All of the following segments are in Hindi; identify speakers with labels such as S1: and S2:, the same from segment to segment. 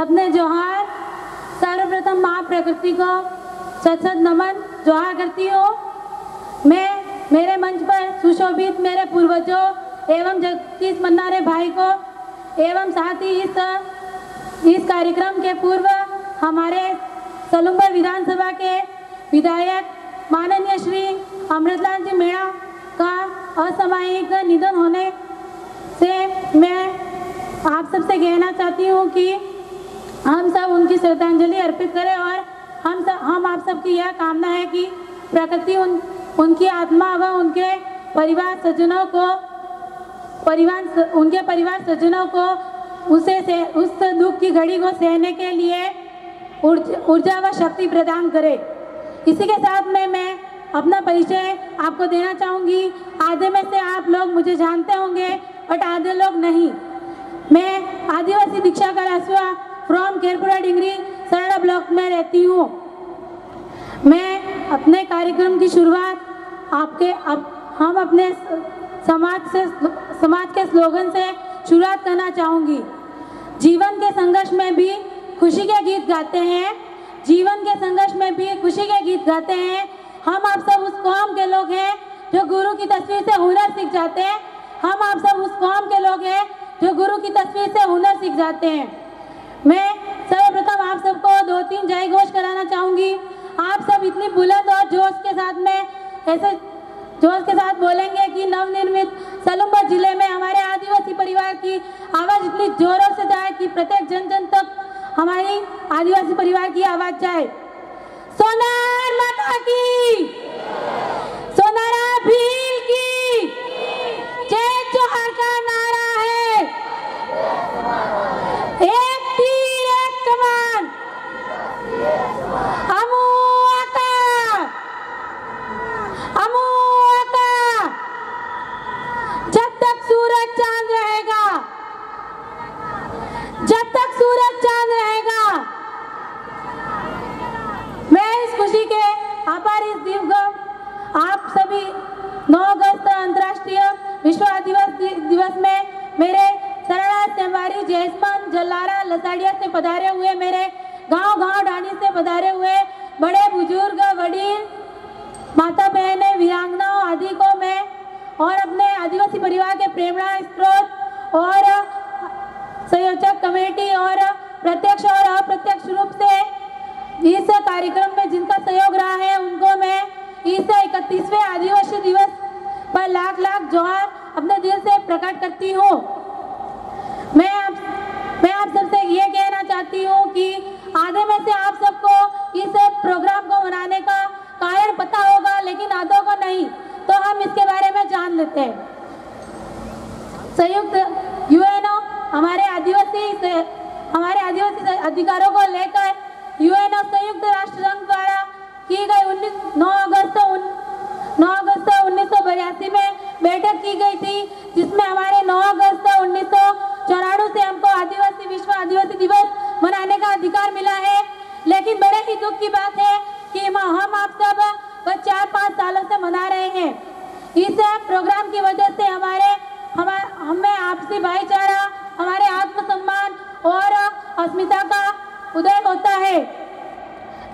S1: सबने जोहार। सर्वप्रथम माँ प्रकृति को सत नमन जोहार करती हूँ। मैं मेरे मंच पर सुशोभित मेरे पूर्वजों एवं जगदीश मन्नारे भाई को एवं साथ ही इस कार्यक्रम के पूर्व हमारे सलूमपुर विधानसभा के विधायक माननीय श्री अमृतलाल जी मीणा का असामयिक निधन होने से मैं आप सबसे कहना चाहती हूँ कि हम सब उनकी श्रद्धांजलि अर्पित करें और हम आप सबकी यह कामना है कि प्रकृति उनकी आत्मा व उनके परिवार सज्जनों को उस दुख की घड़ी को सहने के लिए ऊर्जा व शक्ति प्रदान करे। इसी के साथ में मैं अपना परिचय आपको देना चाहूँगी। आधे में से आप लोग मुझे जानते होंगे बट आधे लोग नहीं। मैं आदिवासी दीक्षा कलास्वा फ्रॉम केरपुरा डिंगरी सरड़ा ब्लॉक में रहती हूँ। मैं अपने कार्यक्रम की शुरुआत हम अपने समाज के स्लोगन से शुरुआत करना चाहूँगी। जीवन के संघर्ष में भी खुशी के गीत गाते हैं। जीवन के संघर्ष में भी खुशी के गीत गाते हैं। हम आप सब उस कौम के लोग हैं जो गुरु की तस्वीर से हुनर सीख जाते हैं। हम आप सब उस कौम के लोग हैं जो गुरु की तस्वीर से हुनर सीख जाते हैं। मैं सर्वप्रथम आप सबको 2-3 जय घोष कराना चाहूँगी। आप सब इतनी बुलंद और जोश के साथ में ऐसे जोश के साथ बोलेंगे कि नवनिर्मित सलूमपुर जिले में हमारे आदिवासी परिवार की आवाज़ इतनी जोरों से जाए कि प्रत्येक जन जन तक हमारी आदिवासी परिवार की आवाज़ जाए। सोनार माता की, सोनारा भील की जय जोहार का नारा है। एक तीर एक कमान अमू आका जब तक सूरज चांद रहेगा, जब तक सूरज चांद रहेगा। मैं इस खुशी के आभार इस दिन को आप सभी 9 अगस्त अंतर्राष्ट्रीय विश्व आदिवासी दिवस में मेरे सरला सेवारी जयसमान जलारा लसाड़िया से पधारे हुए, मेरे गांव डानी से पधारे हुए बड़े बुजुर्ग वडील माता बहनें वीरांगनाओं आदि को मैं और अपने आदिवासी परिवार के प्रेरणा स्रोत और संयोजक कमेटी और प्रत्यक्ष और अप्रत्यक्ष रूप से इस कार्यक्रम में जिनका सहयोग रहा है उनको मैं इस 31वें आदिवासी दिवस पर लाख लाख जोहार अपने दिल से प्रकट करती हूँ। मैं आप सबसे ये कहना चाहती हूँ कि आधे में से आप सबको इस प्रोग्राम को मनाने का कारण पता होगा लेकिन आधों को नहीं, तो हम इसके बारे में जान लेते हैं। संयुक्त यूएनओ हमारे आदिवासी अधिकारों को लेकर यूएनओ संयुक्त राष्ट्र संघ द्वारा की गई 9 अगस्त 1982 में बैठक की गई थी, जिसमें हमारे 9 अगस्त 1994 से हमको विश्व आदिवासी दिवस मनाने का अधिकार मिला है। लेकिन बड़े ही दुख की बात है कि हम आप सब बस 4-5 सालों से मना रहे हैं। इस प्रोग्राम की वजह से हमें आपसी भाईचारा, हमारे आत्मसम्मान और अस्मिता का उदय होता है।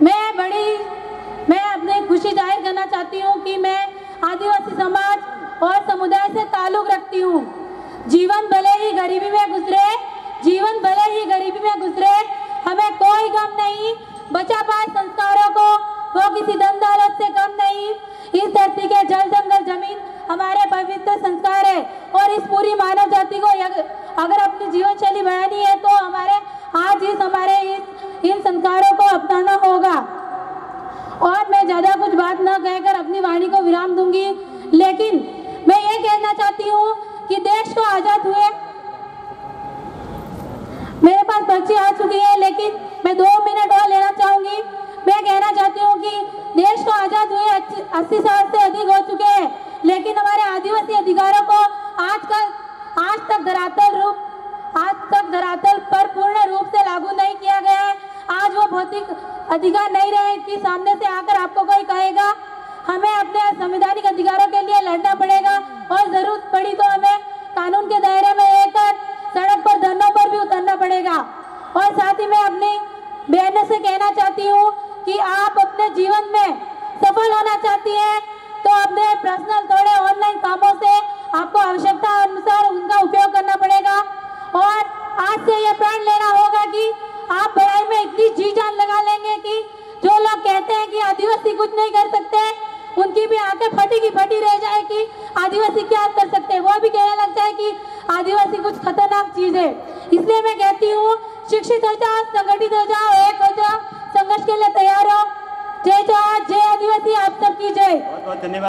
S1: मैं अपनी खुशी जाहिर करना चाहती हूँ कि मैं आदिवासी समाज और समुदाय से ताल्लुक रखती हूँ। जीवन भले ही गरीबी में गुजरे, हमें कोई गम नहीं। बचा पाए संस्कारों को वो किसी धन दौलत से कम नहीं। इस धरती के जल जंगल जमीन हमारे पवित्र संस्कार है और इस पूरी मानव जाति को अगर अपनी जीवन शैली बढ़ानी है तो हमारे इन संस्कारों को अपनाना होगा। और मैं ज्यादा कुछ बात न कहकर अपनी वाणी को विराम दूंगी, लेकिन मैं ये कहना चाहती हूँ कि देश को आजाद हुए, मेरे पास पर्ची आ चुकी है लेकिन मैं 2 मिनट और लेना चाहूंगी। मैं कहना चाहती हूँ कि देश को आजाद हुए 80 साल से अधिक हो चुके हैं, लेकिन हमारे आदिवासी अधिकारों को आज तक धरातल पर पूर्ण रूप से लागू नहीं किया गया है। आज वो भौतिक अधिकार नहीं रहे कि सामने से आकर आपको कोई कहेगा। हमें अपने संवैधानिक अधिकारों के लिए लड़ना पड़ेगा और जरूरत पड़ी तो हमें कानून के दायरे में रहकर सड़क पर धरनों पर भी उतरना पड़ेगा। और साथ ही मैं अपनी बहनों से कहना चाहती हूँ कि आप अपने जीवन में सफल होना चाहती हैं तो अपने पर्सनल थोड़े ऑनलाइन कामों से आपको आवश्यकता अनुसार उनका उपयोग करना पड़ेगा और आज से ये प्रण लेना होगा कि आप पढ़ाई में इतनी जी जान लगा लेंगे कि जो लोग कहते हैं कि आदिवासी कुछ नहीं कर सकते उनकी भी आंखें फटी की फटी रह जाए कि आदिवासी क्या कर सकते हैं, वो भी कहने लग जाए कि आदिवासी कुछ खतरनाक चीज है। इसलिए मैं कहती हूँ शिक्षित हो जाओ, संगठित हो जाओ, एक हो जाओ, संघर्ष के लिए तैयार हो। जय जवान जय आदिवासी, आप सबकी जय।
S2: बहुत बहुत धन्यवाद।